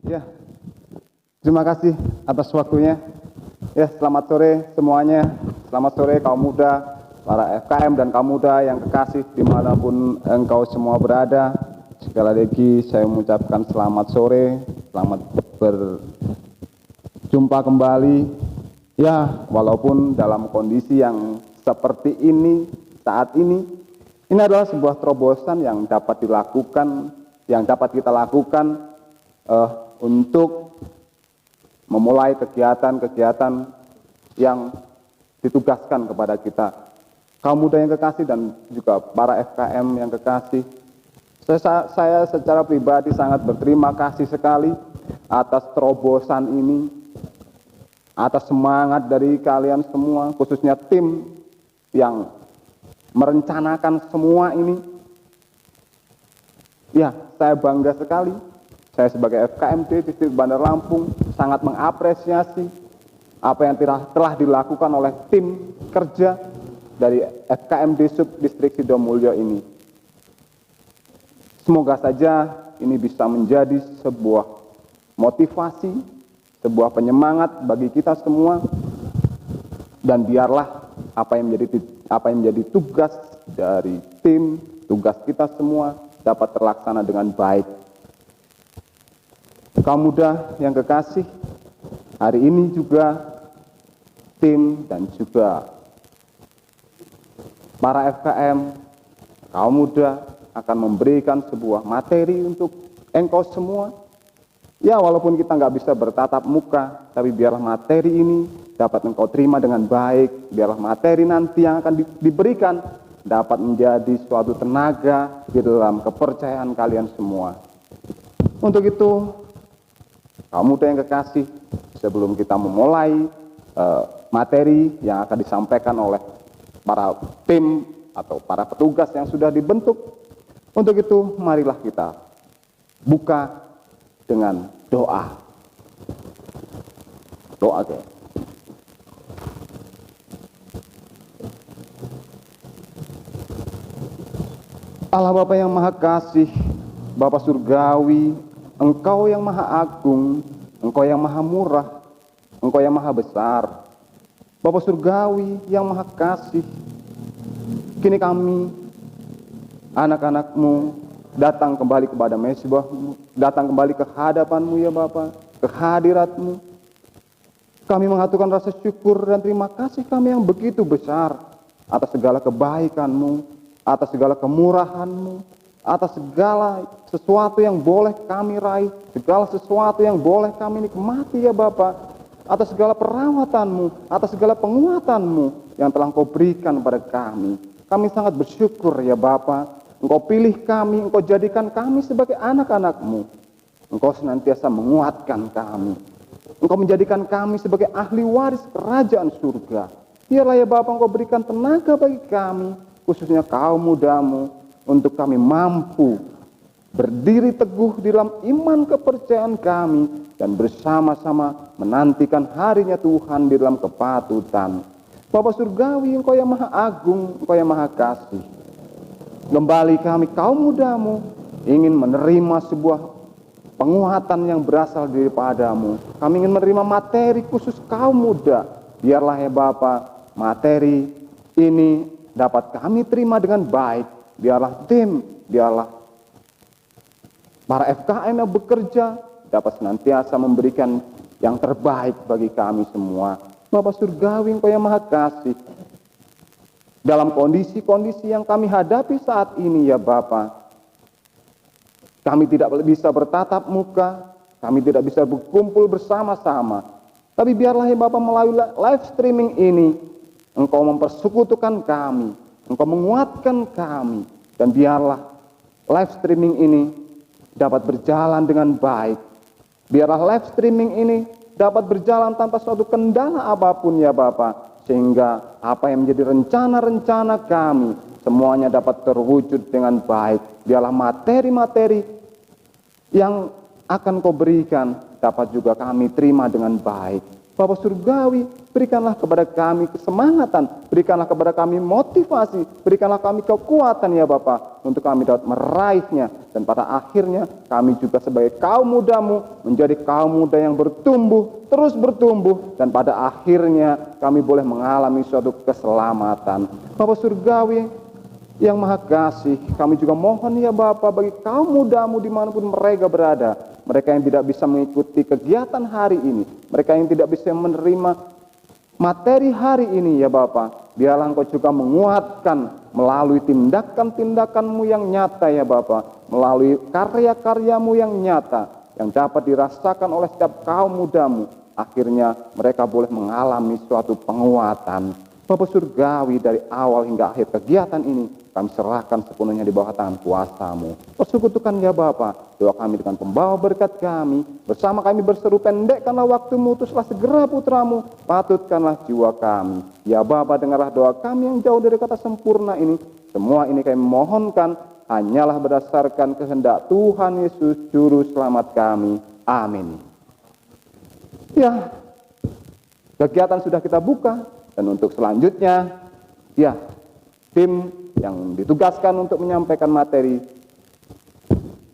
Ya, terima kasih atas waktunya. Ya, selamat sore semuanya. Selamat sore kaum muda, para FKM dan kaum muda yang kekasih dimanapun engkau semua berada. Sekali lagi saya mengucapkan selamat sore, selamat berjumpa kembali. Ya, walaupun dalam kondisi yang seperti ini, saat ini adalah sebuah terobosan yang dapat dilakukan, yang dapat kita lakukan untuk memulai kegiatan-kegiatan yang ditugaskan kepada kita. Kaum muda yang kekasih dan juga para FKM yang kekasih, saya secara pribadi sangat berterima kasih sekali atas terobosan ini, atas semangat dari kalian semua, khususnya tim yang merencanakan semua ini. Ya, saya bangga sekali. Saya sebagai FKMD Distrik Bandar Lampung sangat mengapresiasi apa yang telah dilakukan oleh tim kerja dari FKMD Subdistrik Sidomulyo ini. Semoga saja ini bisa menjadi sebuah motivasi, sebuah penyemangat bagi kita semua, dan biarlah apa yang menjadi tugas dari tim, tugas kita semua dapat terlaksana dengan baik. Kaum muda yang kekasih, hari ini juga tim dan juga para FKM, kaum muda akan memberikan sebuah materi untuk engkau semua. Ya, walaupun kita nggak bisa bertatap muka, tapi biarlah materi ini dapat engkau terima dengan baik. Biarlah materi nanti yang akan diberikan dapat menjadi suatu tenaga di dalam kepercayaan kalian semua. Untuk itu, kaum muda yang kekasih, sebelum kita memulai materi yang akan disampaikan oleh para tim atau para petugas yang sudah dibentuk, untuk itu marilah kita buka dengan doa. Doa, guys. Allah Bapa yang Maha Kasih, Bapa Surgawi, Engkau yang Maha Agung, Engkau yang Maha Murah, Engkau yang Maha Besar, Bapa Surgawi yang Maha Kasih, kini kami, anak-anak-Mu, datang kembali kepada mezbah-Mu, datang kembali ke hadapan-Mu ya Bapa, ke hadirat-Mu. Kami mengaturkan rasa syukur dan terima kasih kami yang begitu besar atas segala kebaikan-Mu, atas segala kemurahan-Mu, atas segala sesuatu yang boleh kami raih, segala sesuatu yang boleh kami nikmati ya Bapa, atas segala perawatan-Mu, atas segala penguatan-Mu yang telah Engkau berikan kepada kami. Kami sangat bersyukur ya Bapa, Engkau pilih kami, Engkau jadikan kami sebagai anak-anak-Mu. Engkau senantiasa menguatkan kami. Engkau menjadikan kami sebagai ahli waris kerajaan surga. Biarlah ya Bapa Engkau berikan tenaga bagi kami, khususnya kaum muda-Mu, untuk kami mampu berdiri teguh di dalam iman kepercayaan kami dan bersama-sama menantikan harinya Tuhan di dalam kepatutan. Bapa Surgawi, Engkau yang Maha Agung, Engkau yang Maha Kasih, kembali kami kaum muda-Mu ingin menerima sebuah penguatan yang berasal daripada-Mu. Kami ingin menerima materi khusus kaum muda. Biarlah ya Bapa, materi ini dapat kami terima dengan baik. Biarlah tim, biarlah para FKM yang bekerja dapat senantiasa memberikan yang terbaik bagi kami semua. Bapa Surgawi, Engkau yang Maha Kasih, dalam kondisi-kondisi yang kami hadapi saat ini ya Bapa, kami tidak bisa bertatap muka, kami tidak bisa berkumpul bersama-sama. Tapi biarlah ya Bapa, melalui live streaming ini Engkau mempersekutukan kami, Engkau menguatkan kami, dan biarlah live streaming ini dapat berjalan dengan baik. Biarlah live streaming ini dapat berjalan tanpa suatu kendala apapun ya Bapa, sehingga apa yang menjadi rencana-rencana kami semuanya dapat terwujud dengan baik. Biarlah materi-materi yang akan Kau berikan dapat juga kami terima dengan baik. Bapa Surgawi, Berikanlah kepada kami kesemangatan, berikanlah kepada kami motivasi, berikanlah kami kekuatan ya Bapa, untuk kami dapat meraihnya. Dan pada akhirnya kami juga sebagai kaum mudamu menjadi kaum muda yang bertumbuh, terus bertumbuh, dan pada akhirnya kami boleh mengalami suatu keselamatan. Bapa Surgawi yang Maha Kasih, kami juga mohon ya Bapa bagi kaum mudamu dimanapun mereka berada, mereka yang tidak bisa mengikuti kegiatan hari ini, mereka yang tidak bisa menerima materi hari ini ya Bapa, biarlah Engkau juga menguatkan melalui tindakan-tindakanmu yang nyata ya Bapa, melalui karya-karyamu yang nyata, yang dapat dirasakan oleh setiap kaum mudamu. Akhirnya mereka boleh mengalami suatu penguatan. Bapa Surgawi, dari awal hingga akhir kegiatan ini kami serahkan sepenuhnya di bawah tangan kuasa-Mu. Persekutukan ya Bapa doa kami dengan pembawa berkat kami, bersama kami berseru, pendekkanlah waktu-Mu, utuslah segera putra-Mu, patutkanlah jiwa kami. Ya Bapa, dengarlah doa kami yang jauh dari kata sempurna ini. Semua ini kami mohonkan hanyalah berdasarkan kehendak Tuhan Yesus Juru Selamat kami. Amin. Ya, kegiatan sudah kita buka. Dan untuk selanjutnya, ya, tim yang ditugaskan untuk menyampaikan materi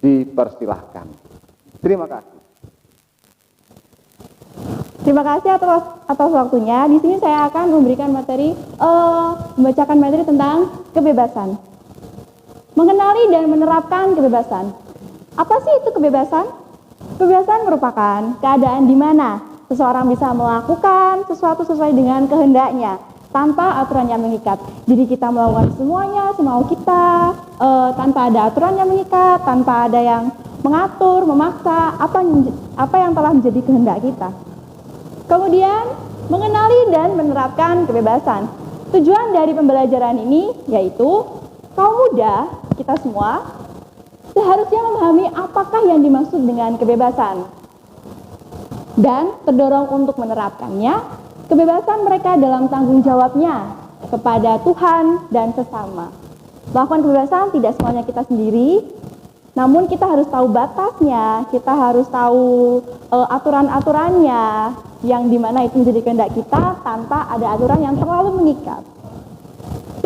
dipersilahkan. Terima kasih. Terima kasih atas waktunya. Di sini saya akan memberikan materi, membacakan materi tentang kebebasan. Mengenali dan menerapkan kebebasan. Apa sih itu kebebasan? Kebebasan merupakan keadaan di mana seseorang bisa melakukan sesuatu sesuai dengan kehendaknya tanpa aturan yang mengikat. Jadi kita melakukan semuanya semau kita, tanpa ada aturan yang mengikat, tanpa ada yang mengatur, memaksa apa yang telah menjadi kehendak kita. Kemudian mengenali dan menerapkan kebebasan. Tujuan dari pembelajaran ini yaitu kaum muda kita semua seharusnya memahami apakah yang dimaksud dengan kebebasan dan terdorong untuk menerapkannya. Kebebasan mereka dalam tanggung jawabnya kepada Tuhan dan sesama. Melakukan kebebasan tidak semuanya kita sendiri, namun kita harus tahu batasnya, kita harus tahu aturan-aturannya, yang dimana itu menjadi kehendak kita tanpa ada aturan yang terlalu mengikat.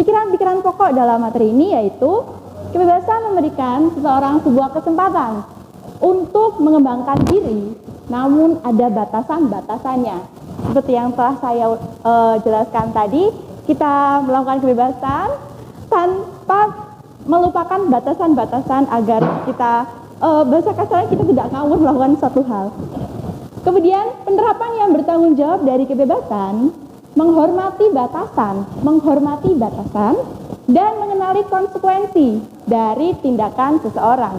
Pikiran-pikiran pokok dalam materi ini yaitu kebebasan memberikan seseorang sebuah kesempatan untuk mengembangkan diri, namun ada batasan-batasannya. Seperti yang telah saya jelaskan tadi, kita melakukan kebebasan tanpa melupakan batasan-batasan agar kita, bahasa kasarnya, kita tidak ngawur melakukan satu hal. Kemudian penerapan yang bertanggung jawab dari kebebasan, menghormati batasan, dan mengenali konsekuensi dari tindakan seseorang.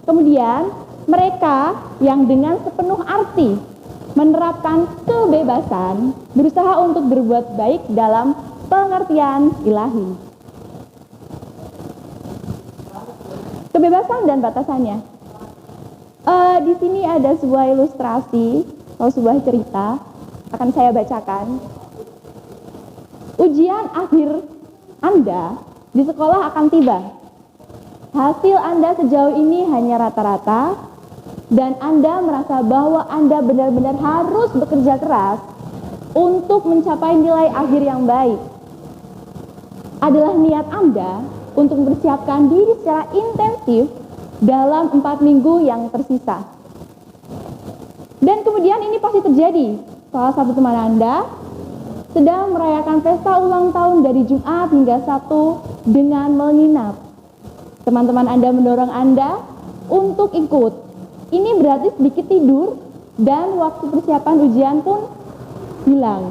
Kemudian mereka yang dengan sepenuh arti menerapkan kebebasan berusaha untuk berbuat baik dalam pengertian ilahi. Kebebasan dan batasannya. Di sini ada sebuah ilustrasi atau sebuah cerita, akan saya bacakan. Ujian akhir Anda di sekolah akan tiba. Hasil Anda sejauh ini hanya rata-rata, dan Anda merasa bahwa Anda benar-benar harus bekerja keras untuk mencapai nilai akhir yang baik. Adalah niat Anda untuk mempersiapkan diri secara intensif dalam 4 minggu yang tersisa. Dan kemudian ini pasti terjadi. Salah satu teman Anda sedang merayakan pesta ulang tahun dari Jumat hingga Sabtu dengan menginap. Teman-teman Anda mendorong Anda untuk ikut. Ini berarti sedikit tidur dan waktu persiapan ujian pun hilang.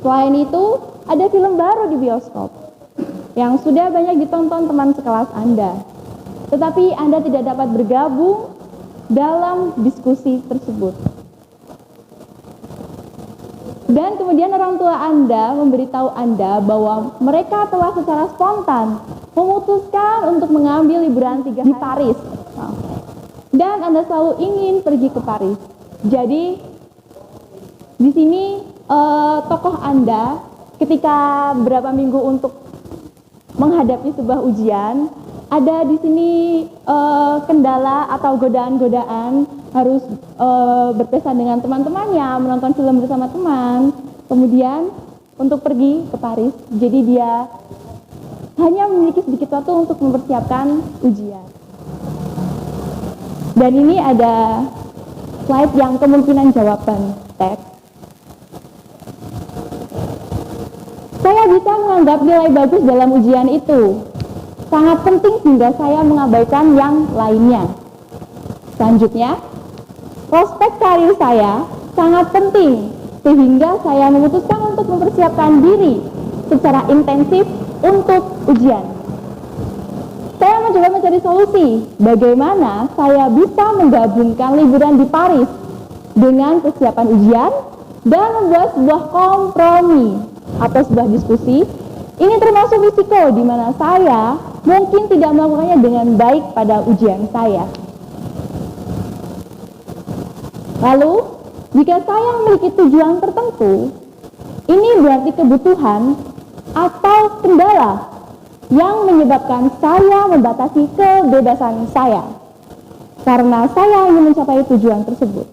Selain itu, ada film baru di bioskop yang sudah banyak ditonton teman sekelas Anda. Tetapi Anda tidak dapat bergabung dalam diskusi tersebut. Dan kemudian orang tua Anda memberitahu Anda bahwa mereka telah secara spontan memutuskan untuk mengambil liburan 3 hari di Paris. Dan Anda selalu ingin pergi ke Paris. Jadi di sini tokoh Anda ketika beberapa minggu untuk menghadapi sebuah ujian, ada di sini kendala atau godaan-godaan harus berpesta dengan teman-temannya, menonton film bersama teman, kemudian untuk pergi ke Paris. Jadi dia hanya memiliki sedikit waktu untuk mempersiapkan ujian. Dan ini ada slide yang kemungkinan jawaban teks. Saya bisa menganggap nilai bagus dalam ujian itu sangat penting sehingga saya mengabaikan yang lainnya. Selanjutnya, prospek karir saya sangat penting sehingga saya memutuskan untuk mempersiapkan diri secara intensif untuk ujian. Saya mencoba mencari solusi bagaimana saya bisa menggabungkan liburan di Paris dengan persiapan ujian dan membuat sebuah kompromi atau sebuah diskusi. Ini termasuk risiko di mana saya mungkin tidak melakukannya dengan baik pada ujian saya. Lalu, jika saya memiliki tujuan tertentu, ini berarti kebutuhan atau kendala yang menyebabkan saya membatasi kebebasan saya karena saya ingin mencapai tujuan tersebut.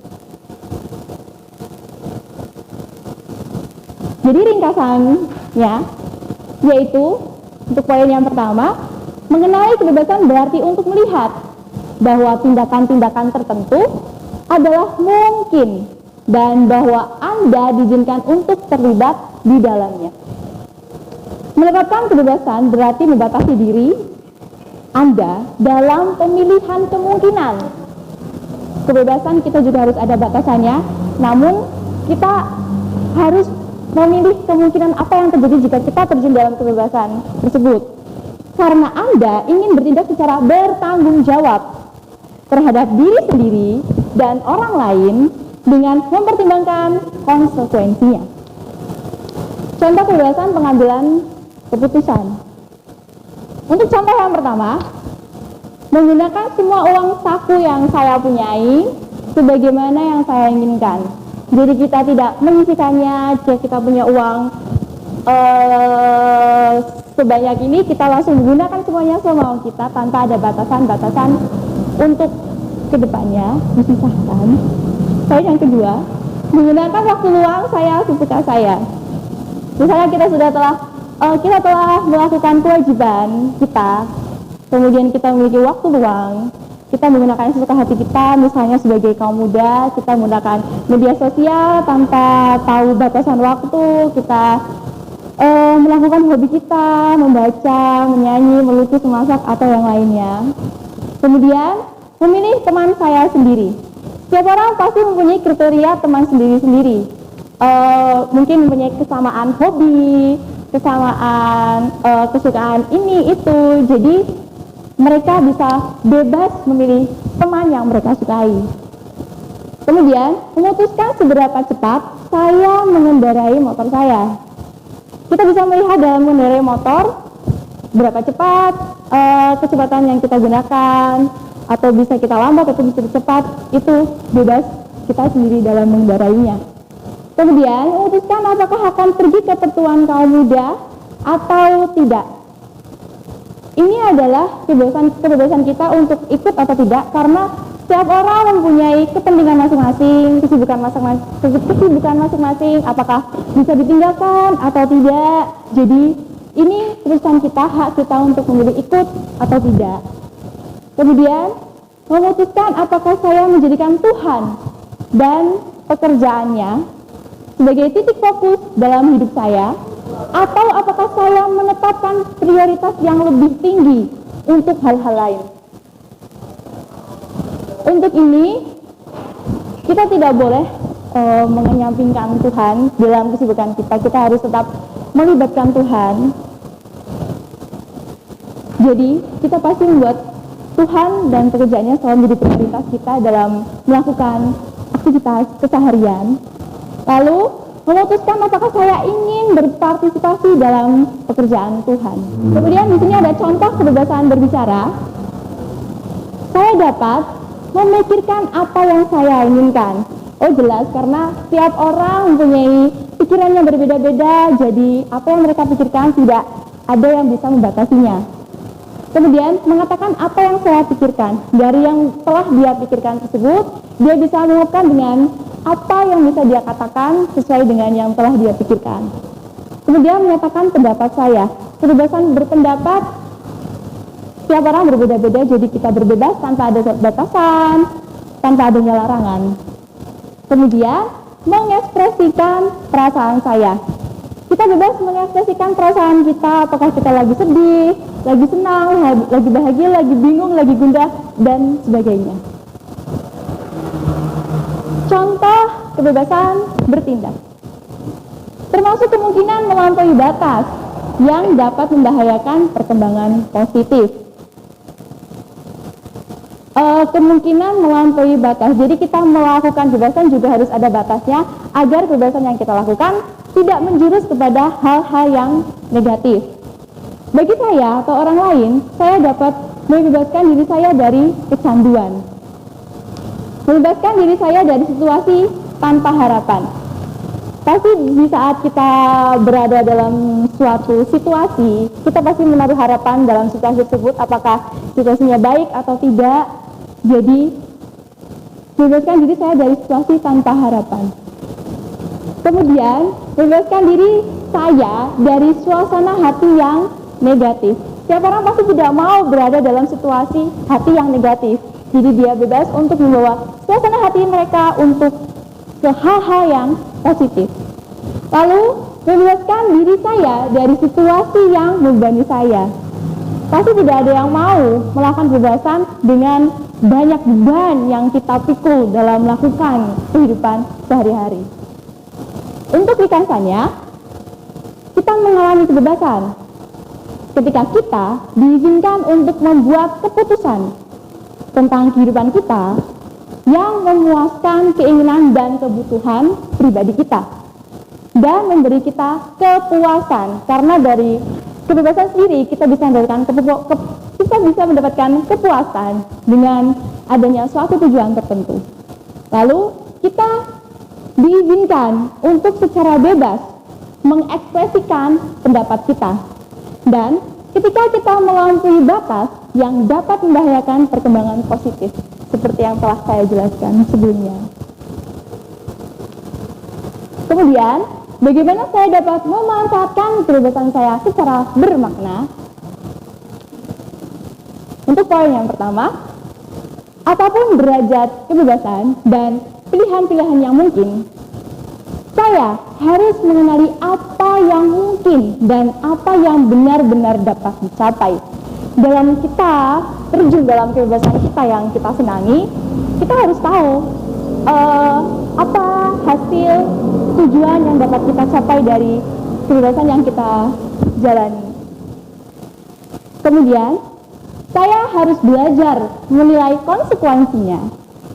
Jadi ringkasannya yaitu untuk poin yang pertama, mengenali kebebasan berarti untuk melihat bahwa tindakan-tindakan tertentu adalah mungkin dan bahwa Anda diizinkan untuk terlibat di dalamnya. Menerapkan kebebasan berarti membatasi diri Anda dalam pemilihan kemungkinan. Kebebasan kita juga harus ada batasannya, namun kita harus memilih kemungkinan apa yang terjadi jika kita terjun dalam kebebasan tersebut. Karena Anda ingin bertindak secara bertanggung jawab terhadap diri sendiri dan orang lain dengan mempertimbangkan konsekuensinya. Contoh kebebasan pengambilan keputusan. Untuk contoh yang pertama, menggunakan semua uang saku yang saya punyai sebagaimana yang saya inginkan. Jadi kita tidak menyisihkannya, jika kita punya uang sebanyak ini, kita langsung menggunakan semuanya semau kita tanpa ada batasan-batasan untuk kedepannya disisahkan. Poin yang kedua, menggunakan waktu luang saya sesuka saya. Misalnya kita telah melakukan kewajiban kita, kemudian kita memiliki waktu luang, kita menggunakan sesuka hati kita, misalnya sebagai kaum muda, kita menggunakan media sosial tanpa tahu batasan waktu, kita melakukan hobi kita, membaca, menyanyi, melukis, memasak, atau yang lainnya. Kemudian, memilih teman saya sendiri. Setiap orang pasti mempunyai kriteria teman sendiri-sendiri. Mungkin mempunyai kesamaan hobi, kesamaan kesukaan ini, itu. Jadi, mereka bisa bebas memilih teman yang mereka sukai. Kemudian, memutuskan seberapa cepat saya mengendarai motor saya. Kita bisa melihat dalam mengendarai motor, berapa cepat kecepatan yang kita gunakan, atau bisa kita lambat atau bisa cepat, itu bebas kita sendiri dalam mengendarainya. Kemudian, memutuskan apakah akan pergi ke pertemuan kaum muda atau tidak. Ini adalah kebebasan kita untuk ikut atau tidak, karena setiap orang mempunyai kepentingan masing-masing, kesibukan masing-masing, apakah bisa ditinggalkan atau tidak. Jadi ini keputusan kita, hak kita untuk memilih ikut atau tidak. Kemudian memutuskan apakah saya menjadikan Tuhan dan pekerjaannya sebagai titik fokus dalam hidup saya, atau apakah saya menetapkan prioritas yang lebih tinggi untuk hal-hal lain. Untuk ini, kita tidak boleh menyampingkan Tuhan dalam kesibukan kita. Kita harus tetap melibatkan Tuhan. Jadi, kita pasti membuat Tuhan dan pekerjaannya selalu menjadi prioritas kita dalam melakukan aktivitas keseharian. Lalu, memutuskan apakah saya ingin berpartisipasi dalam pekerjaan Tuhan. Kemudian di sini ada contoh kebebasan berbicara. Saya dapat memikirkan apa yang saya inginkan. Oh jelas, karena setiap orang mempunyai pikiran yang berbeda-beda, jadi apa yang mereka pikirkan tidak ada yang bisa membatasinya. Kemudian mengatakan apa yang saya pikirkan. Dari yang telah dia pikirkan tersebut, dia bisa mengungkapkan dengan apa yang bisa dia katakan sesuai dengan yang telah dia pikirkan. Kemudian menyatakan pendapat saya. Kebebasan berpendapat, tiap orang berbeda-beda, jadi kita berbebas tanpa ada batasan, tanpa adanya larangan. Kemudian mengekspresikan perasaan saya. Kita bebas mengekspresikan perasaan kita, apakah kita lagi sedih, lagi senang, lagi bahagia, lagi bingung, lagi gundah, dan sebagainya. Contoh kebebasan bertindak, termasuk kemungkinan melampaui batas yang dapat membahayakan perkembangan positif. Kemungkinan melampaui batas, jadi kita melakukan kebebasan juga harus ada batasnya agar kebebasan yang kita lakukan tidak menjurus kepada hal-hal yang negatif. Bagi saya atau orang lain, saya dapat membebaskan diri saya dari kecanduan, membebaskan diri saya dari situasi tanpa harapan. Pasti di saat kita berada dalam suatu situasi, kita pasti menaruh harapan dalam situasi tersebut, apakah situasinya baik atau tidak. Jadi, membebaskan diri saya dari situasi tanpa harapan. Kemudian, membebaskan diri saya dari suasana hati yang negatif. Setiap orang pasti tidak mau berada dalam situasi hati yang negatif. Jadi dia bebas untuk membawa suasana hati mereka untuk ke hal-hal yang positif. Lalu, membebaskan diri saya dari situasi yang membebani saya. Pasti tidak ada yang mau melakukan kebebasan dengan banyak beban yang kita pikul dalam melakukan kehidupan sehari-hari. Untuk ringkasannya, kita mengalami kebebasan ketika kita diizinkan untuk membuat keputusan tentang kehidupan kita yang memuaskan keinginan dan kebutuhan pribadi kita dan memberi kita kepuasan, karena dari kebebasan sendiri kita bisa mendapatkan kepuasan dengan adanya suatu tujuan tertentu. Lalu kita diizinkan untuk secara bebas mengekspresikan pendapat kita, dan ketika kita melampaui batas yang dapat membahayakan perkembangan positif seperti yang telah saya jelaskan sebelumnya. Kemudian, bagaimana saya dapat memanfaatkan kebebasan saya secara bermakna? Untuk poin yang pertama, apapun derajat kebebasan dan pilihan-pilihan yang mungkin, saya harus mengenali apa yang mungkin dan apa yang benar-benar dapat dicapai. Dalam kita terjun dalam kebebasan kita yang kita senangi, kita harus tahu apa hasil tujuan yang dapat kita capai dari kebebasan yang kita jalani. Kemudian, saya harus belajar menilai konsekuensinya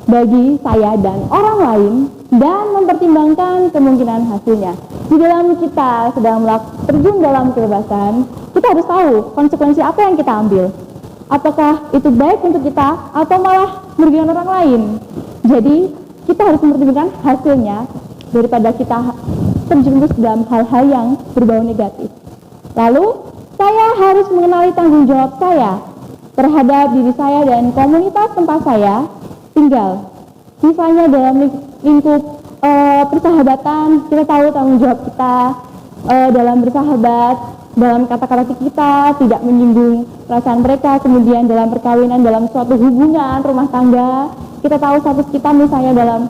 bagi saya dan orang lain dan mempertimbangkan kemungkinan hasilnya. Di dalam kita sedang terjun dalam kebebasan, kita harus tahu konsekuensi apa yang kita ambil. Apakah itu baik untuk kita atau malah merugikan orang lain. Jadi, kita harus mempertimbangkan hasilnya daripada kita terjerumus dalam hal-hal yang berbau negatif. Lalu, saya harus mengenali tanggung jawab saya terhadap diri saya dan komunitas tempat saya tinggal. Misalnya dalam lingkup persahabatan, kita tahu tanggung jawab kita dalam bersahabat, dalam kata-kata kita tidak menyinggung perasaan mereka. Kemudian dalam perkawinan, dalam suatu hubungan rumah tangga, kita tahu status kita misalnya dalam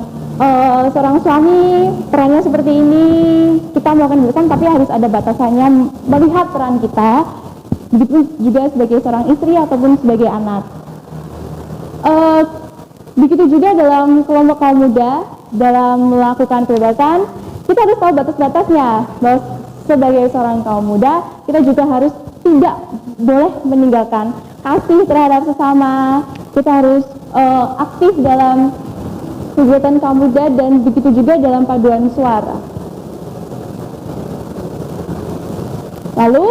seorang suami, perannya seperti ini, kita melakukan kebebasan tapi harus ada batasannya melihat peran kita. Begitu juga sebagai seorang istri ataupun sebagai anak. Begitu juga dalam kelompok kaum muda, dalam melakukan kebebasan, kita harus tahu batas-batasnya. Bahwa sebagai seorang kaum muda, kita juga harus tidak boleh meninggalkan kasih terhadap sesama. Kita harus aktif dalam kegiatan kaum muda dan begitu juga dalam paduan suara. Lalu,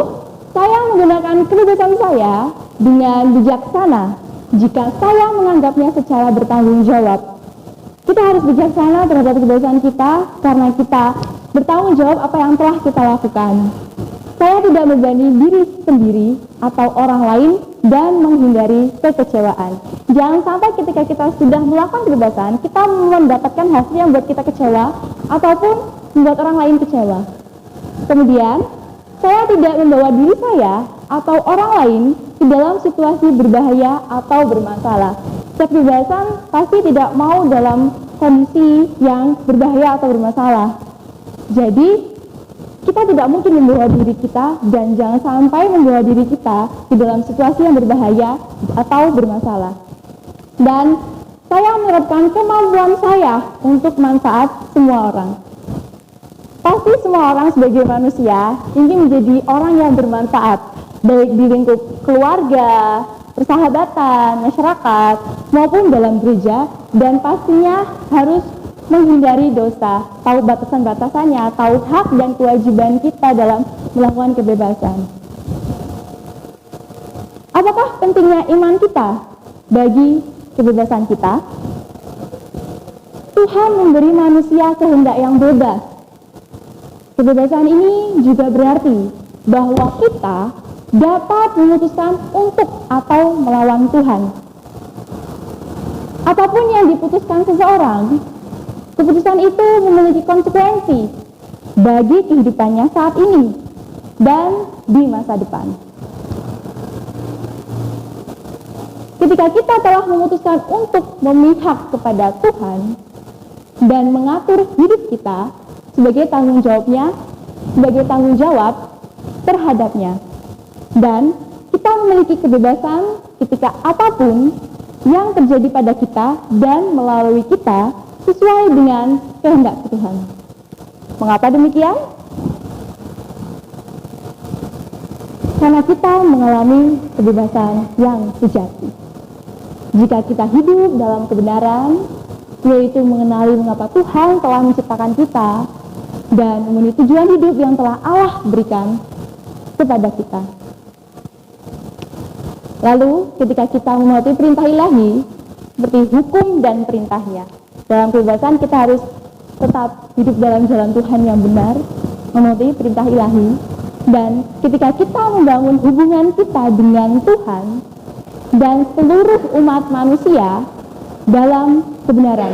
saya menggunakan kebebasan saya dengan bijaksana jika saya menganggapnya secara bertanggung jawab. Kita harus bijaksana terhadap kebebasan kita karena kita bertanggung jawab apa yang telah kita lakukan. Saya tidak membebani diri sendiri atau orang lain dan menghindari kekecewaan. jangan sampai ketika kita sudah melakukan kebebasan, kita mendapatkan hasil yang membuat kita kecewa ataupun membuat orang lain kecewa. Kemudian, saya tidak membawa diri saya atau orang lain ke dalam situasi berbahaya atau bermasalah. Setiap kebebasan pasti tidak mau dalam kondisi yang berbahaya atau bermasalah. Jadi, kita tidak mungkin membawa diri kita dan jangan sampai membawa diri kita di dalam situasi yang berbahaya atau bermasalah. Dan saya menerapkan kemampuan saya untuk manfaat semua orang. Pasti semua orang sebagai manusia ingin menjadi orang yang bermanfaat, baik di lingkup keluarga, persahabatan, masyarakat, maupun dalam gereja, dan pastinya harus menghindari dosa, tahu batasan-batasannya, tahu hak dan kewajiban kita dalam melakukan kebebasan. Apakah pentingnya iman kita bagi kebebasan kita? Tuhan memberi manusia kehendak yang bebas. Kebebasan ini juga berarti bahwa kita dapat memutuskan untuk atau melawan Tuhan. Apapun yang diputuskan seseorang, keputusan itu memiliki konsekuensi bagi kehidupannya saat ini dan di masa depan. Ketika kita telah memutuskan untuk memihak kepada Tuhan dan mengatur hidup kita sebagai tanggung jawab terhadapnya, dan kita memiliki kebebasan ketika apapun yang terjadi pada kita dan melalui kita sesuai dengan kehendak Tuhan. Mengapa demikian? Karena kita mengalami kebebasan yang sejati. Jika kita hidup dalam kebenaran, yaitu mengenali mengapa Tuhan telah menciptakan kita dan memenuhi tujuan hidup yang telah Allah berikan kepada kita. Lalu ketika kita mematuhi perintah ilahi, seperti hukum dan perintahnya, dalam kebebasan kita harus tetap hidup dalam jalan Tuhan yang benar, mematuhi perintah ilahi, dan ketika kita membangun hubungan kita dengan Tuhan dan seluruh umat manusia dalam kebenaran.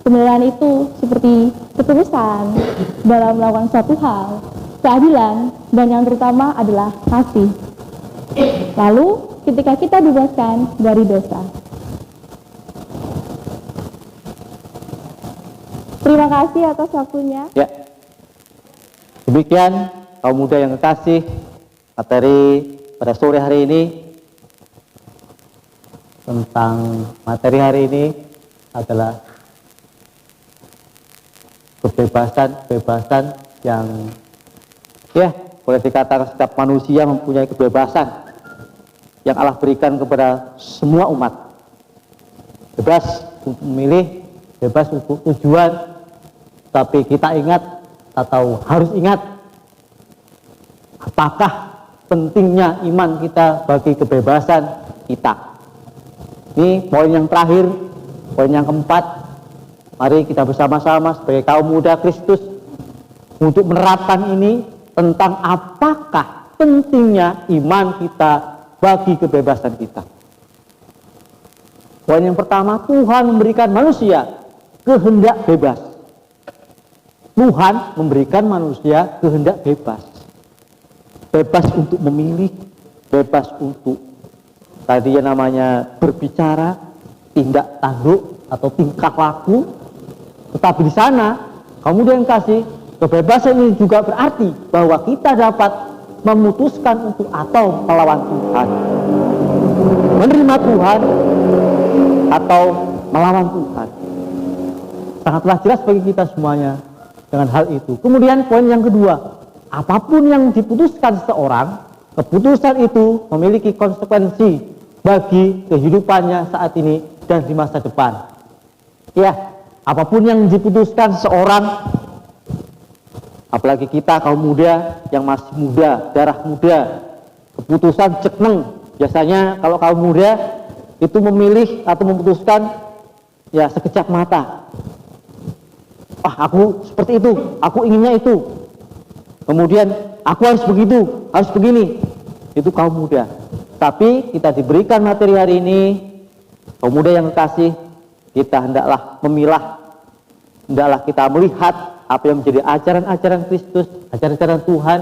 Kebenaran itu seperti ketulusan dalam melakukan suatu hal, keadilan, dan yang terutama adalah kasih. Lalu ketika kita dibebaskan dari dosa. Terima kasih atas waktunya. Ya, demikian kaum muda yang kekasih, materi pada sore hari ini tentang materi hari ini adalah kebebasan yang ya boleh dikatakan setiap manusia mempunyai kebebasan yang Allah berikan kepada semua umat. Bebas untuk memilih, bebas untuk tujuan, tapi kita ingat atau harus ingat apakah pentingnya iman kita bagi kebebasan kita. Ini poin yang terakhir, poin yang keempat. Mari kita bersama-sama sebagai kaum muda Kristus untuk menerapkan ini tentang apakah pentingnya iman kita bagi kebebasan kita. Poin yang pertama, Tuhan memberikan manusia kehendak bebas. Tuhan memberikan manusia kehendak bebas. Bebas untuk memilih, bebas untuk tadi yang namanya berbicara, tindak tanduk atau tingkah laku. Tetapi di sana, kamu yang kasih, kebebasan ini juga berarti bahwa kita dapat memutuskan untuk atau melawan Tuhan, menerima Tuhan atau melawan Tuhan. Sangatlah jelas bagi kita semuanya dengan hal itu. Kemudian poin yang kedua, apapun yang diputuskan seseorang, keputusan itu memiliki konsekuensi bagi kehidupannya saat ini dan di masa depan. Ya, apapun yang diputuskan seseorang, apalagi kita kaum muda yang masih muda, darah muda, keputusan cekneng. Biasanya kalau kaum muda itu memilih atau memutuskan ya sekejap mata. Aku seperti itu, aku inginnya itu. Kemudian aku harus begitu, harus begini. Itu kaum muda. Tapi kita diberikan materi hari ini Kaum muda yang kekasih, kita hendaklah memilah, hendaklah kita melihat apa yang menjadi ajaran-ajaran Kristus, ajaran-ajaran Tuhan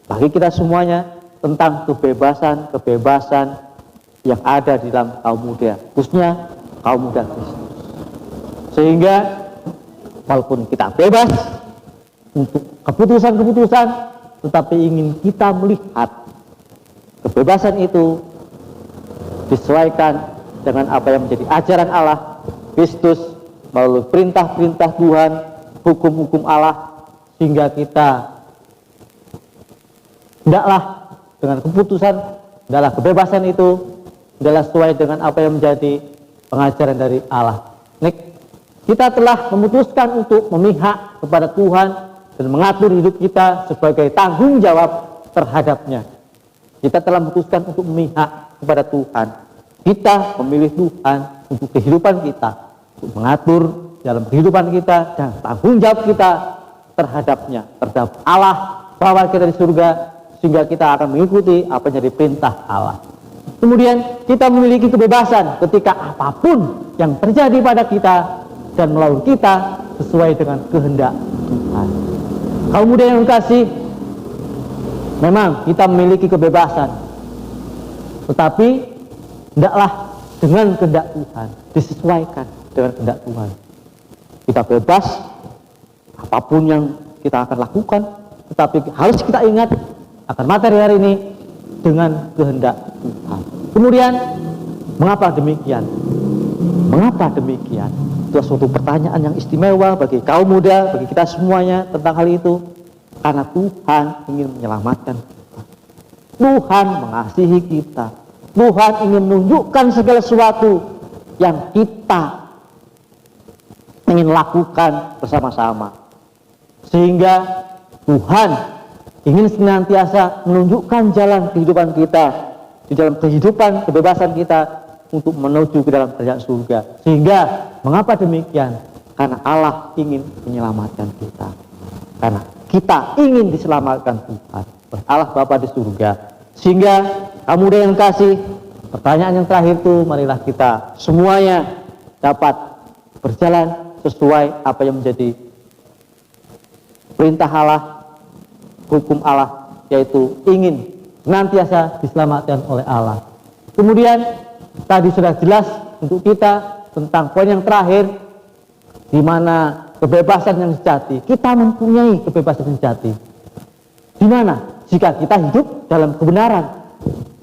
bagi kita semuanya tentang kebebasan yang ada di dalam kaum muda, khususnya kaum muda Kristus. Sehingga walaupun kita bebas untuk keputusan-keputusan, tetapi ingin kita melihat kebebasan itu disesuaikan dengan apa yang menjadi ajaran Allah Kristus melalui perintah-perintah Tuhan, hukum-hukum Allah, sehingga kita hendaklah dengan keputusan, hendaklah kebebasan itu adalah sesuai dengan apa yang menjadi pengajaran dari Allah. Kita telah memutuskan untuk memihak kepada Tuhan dan mengatur hidup kita sebagai tanggung jawab terhadapnya. Kita telah memutuskan untuk memihak kepada Tuhan. Kita memilih Tuhan untuk kehidupan kita, untuk mengatur dalam kehidupan kita dan tanggung jawab kita terhadapnya, terhadap Allah, bahwa kita di surga, sehingga kita akan mengikuti apa yang jadi perintah Allah. Kemudian kita memiliki kebebasan ketika apapun yang terjadi pada kita dan melalui kita sesuai dengan kehendak Tuhan. Kaum muda yang kekasih, memang kita memiliki kebebasan, tetapi hendaklah dengan kehendak Tuhan, disesuaikan dengan kehendak Tuhan. Kita bebas, apapun yang kita akan lakukan, tetapi harus kita ingat akan materi hari ini dengan kehendak Tuhan. Kemudian, mengapa demikian? Mengapa demikian? Itu suatu pertanyaan yang istimewa bagi kaum muda, bagi kita semuanya tentang hal itu. Karena Tuhan ingin menyelamatkan kita. Tuhan mengasihi kita. Tuhan ingin menunjukkan segala sesuatu yang kita ingin lakukan bersama-sama. Sehingga Tuhan ingin senantiasa menunjukkan jalan kehidupan kita, di dalam kehidupan kebebasan kita untuk menuju ke dalam kerajaan surga. Sehingga mengapa demikian? Karena Allah ingin menyelamatkan kita. Karena kita ingin diselamatkan Tuhan, Allah Bapa di surga. Sehingga kamu muda yang kasih, pertanyaan yang terakhir itu, marilah kita semuanya dapat berjalan sesuai apa yang menjadi perintah Allah, hukum Allah, yaitu ingin senantiasa diselamatkan oleh Allah. Kemudian tadi sudah jelas untuk kita tentang poin yang terakhir, di mana kebebasan yang sejati. Kita mempunyai kebebasan yang sejati. Di mana? Jika kita hidup dalam kebenaran.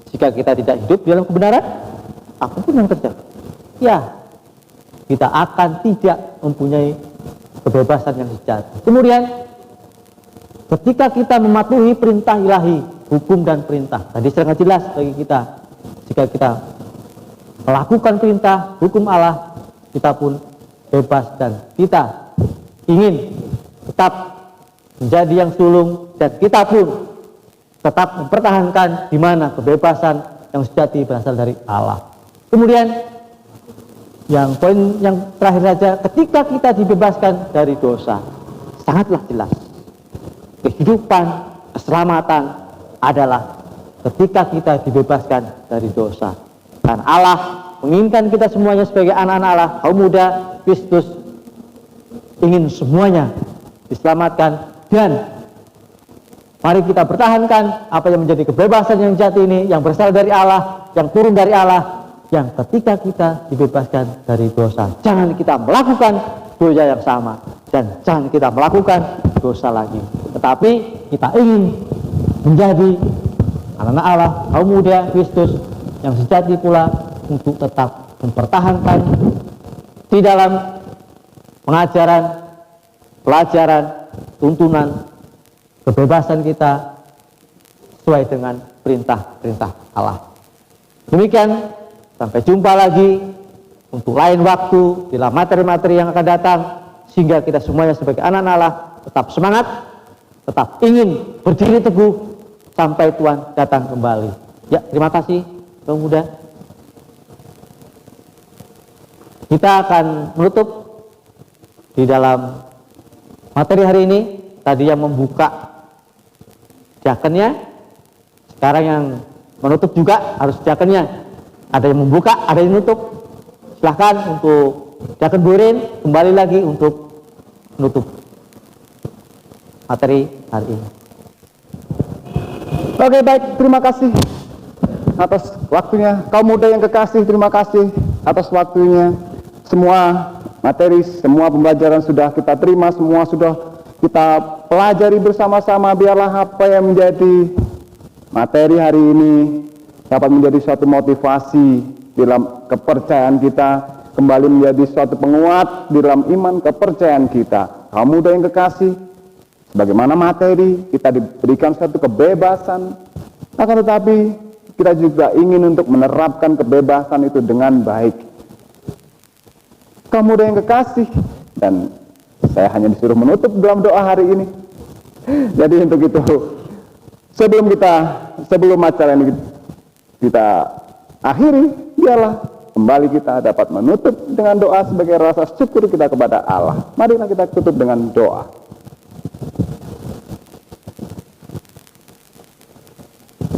Jika kita tidak hidup dalam kebenaran, apapun yang terjadi, ya, kita akan tidak mempunyai kebebasan yang sejati. Kemudian, ketika kita mematuhi perintah ilahi, hukum dan perintah, tadi sangat jelas bagi kita, jika kita melakukan perintah hukum Allah, kita pun bebas dan kita ingin tetap menjadi yang sulung, dan kita pun tetap mempertahankan di mana kebebasan yang sejati berasal dari Allah. Kemudian yang poin yang terakhir saja, ketika kita dibebaskan dari dosa, sangatlah jelas kehidupan, keselamatan adalah ketika kita dibebaskan dari dosa. Dan Allah menginginkan kita semuanya sebagai anak-anak Allah, kaum muda Kristus, ingin semuanya diselamatkan. Dan mari kita pertahankan apa yang menjadi kebebasan yang sejati ini, yang berasal dari Allah, yang turun dari Allah, yang ketika kita dibebaskan dari dosa, jangan kita melakukan dosa yang sama, dan jangan kita melakukan dosa lagi, tetapi kita ingin menjadi anak-anak Allah, kaum muda Kristus yang sejati pula, untuk tetap mempertahankan di dalam pengajaran, pelajaran, tuntunan, kebebasan kita sesuai dengan perintah-perintah Allah. Demikian, sampai jumpa lagi untuk lain waktu dalam materi-materi yang akan datang, sehingga kita semuanya sebagai anak-anak Allah tetap semangat, tetap ingin berdiri teguh sampai Tuhan datang kembali. Ya, terima kasih kaum muda. Kita akan menutup di dalam materi hari ini. Tadi yang membuka diakennya, sekarang yang menutup juga harus diakennya. Ada yang membuka, ada yang menutup. Silahkan untuk Diakon Burin kembali lagi untuk menutup materi hari ini. Oke, baik, terima kasih atas waktunya. Kaum muda yang kekasih, terima kasih atas waktunya. Semua materi, semua pembelajaran sudah kita terima, semua sudah kita pelajari bersama-sama. Biarlah apa yang menjadi materi hari ini dapat menjadi suatu motivasi dalam kepercayaan kita, kembali menjadi suatu penguat di dalam iman kepercayaan kita. Kaum muda yang kekasih, sebagaimana materi, kita diberikan suatu kebebasan, akan tetapi kita juga ingin untuk menerapkan kebebasan itu dengan baik. Kaum muda yang kekasih, dan saya hanya disuruh menutup dalam doa hari ini. Jadi untuk itu, sebelum acara ini kita akhiri, biarlah kembali kita dapat menutup dengan doa sebagai rasa syukur kita kepada Allah. Marilah kita tutup dengan doa.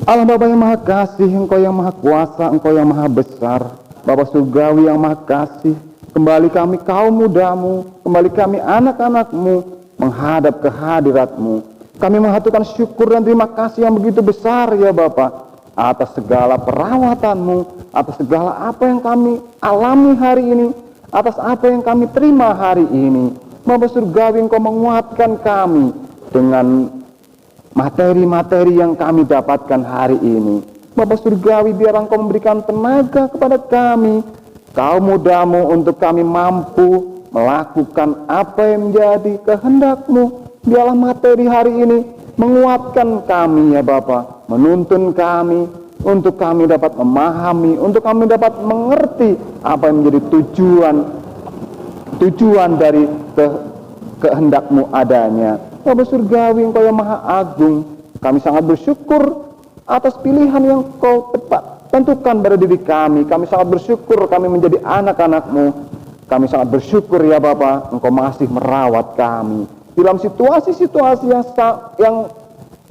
Allah Bapa yang Maha Kasih, Engkau yang Maha Kuasa, Engkau yang Maha Besar, Bapa Surgawi yang Maha Kasih, kembali kami kaum mudamu, kembali kami anak-anakmu menghadap ke hadirat-Mu. Kami mengaturkan syukur dan terima kasih yang begitu besar ya Bapa, atas segala perawatanmu, atas segala apa yang kami alami hari ini, atas apa yang kami terima hari ini. Bapa Surgawi, Engkau menguatkan kami dengan materi-materi yang kami dapatkan hari ini. Bapa Surgawi, biar Engkau memberikan tenaga kepada kami, kaum mudamu, untuk kami mampu melakukan apa yang menjadi kehendak-Mu. Biarlah materi hari ini menguatkan kami ya Bapa, menuntun kami, untuk kami dapat memahami, untuk kami dapat mengerti apa yang menjadi tujuan dari kehendak-Mu adanya. Bapa Surgawi, Engkau yang Maha Agung, kami sangat bersyukur atas pilihan yang Kau tepat tentukan pada diri kami. Kami sangat bersyukur kami menjadi anak-anak-Mu. Kami sangat bersyukur ya Bapa, Engkau masih merawat kami dalam situasi-situasi yang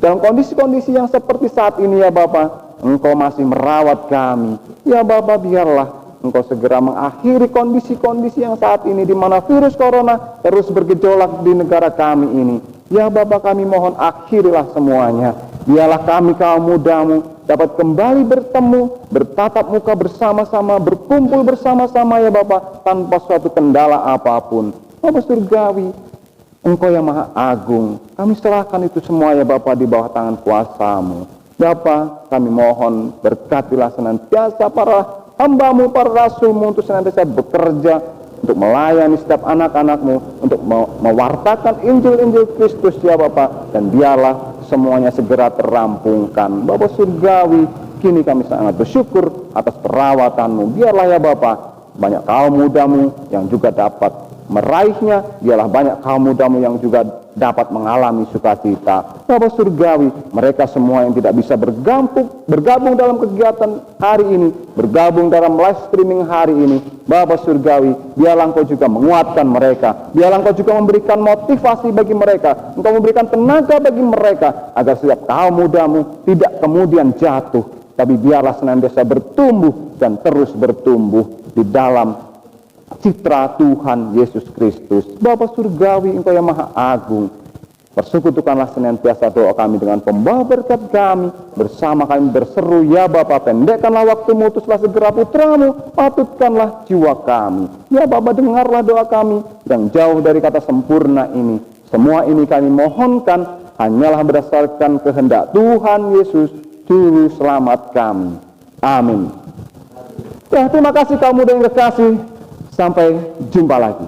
dalam kondisi-kondisi yang seperti saat ini ya Bapa. Engkau masih merawat kami ya Bapa. Biarlah Engkau segera mengakhiri kondisi-kondisi yang saat ini, di mana virus corona terus bergejolak di negara kami ini. Ya Bapa, kami mohon akhirilah semuanya. Biarlah kami kaum mudamu dapat kembali bertemu, bertatap muka bersama-sama, berkumpul bersama-sama ya Bapa, tanpa suatu kendala apapun. Bapa Surgawi, Engkau yang Maha Agung, kami serahkan itu semua ya Bapa di bawah tangan kuasa-Mu. Bapa, kami mohon berkatilah senantiasa para hamba-Mu, para rasul-Mu, untuk senantiasa bekerja untuk melayani setiap anak-anak-Mu, untuk mewartakan Injil-Injil Kristus ya Bapa, dan biarlah semuanya segera terampungkan. Bapa Surgawi, kini kami sangat bersyukur atas perawatan-Mu. Biarlah ya Bapa, banyak kaum muda-Mu yang juga dapat meraihnya. Biarlah banyak kaum muda-Mu yang juga dapat mengalami sukacita. Bapa Surgawi, mereka semua yang tidak bisa bergabung dalam kegiatan hari ini, bergabung dalam live streaming hari ini, Bapa Surgawi, biarlah Engkau juga menguatkan mereka. Biarlah Engkau juga memberikan motivasi bagi mereka, Engkau memberikan tenaga bagi mereka, agar setiap kaum muda-Mu tidak kemudian jatuh, tapi biarlah senantiasa bertumbuh dan terus bertumbuh di dalam citra Tuhan Yesus Kristus. Bapa Surgawi, Engkau yang Maha Agung, persekutukanlah senantiasa doa kami dengan pembawa berkat kami. Bersama kami berseru ya Bapa, pendekkanlah waktu-Mu, utuslah segera Putra-Mu, patutkanlah jiwa kami. Ya Bapa, dengarlah doa kami yang jauh dari kata sempurna ini. Semua ini kami mohonkan hanyalah berdasarkan kehendak Tuhan Yesus, Juru Selamat kami. Amin. Ya, terima kasih kaum muda yang kekasih. Sampai jumpa lagi.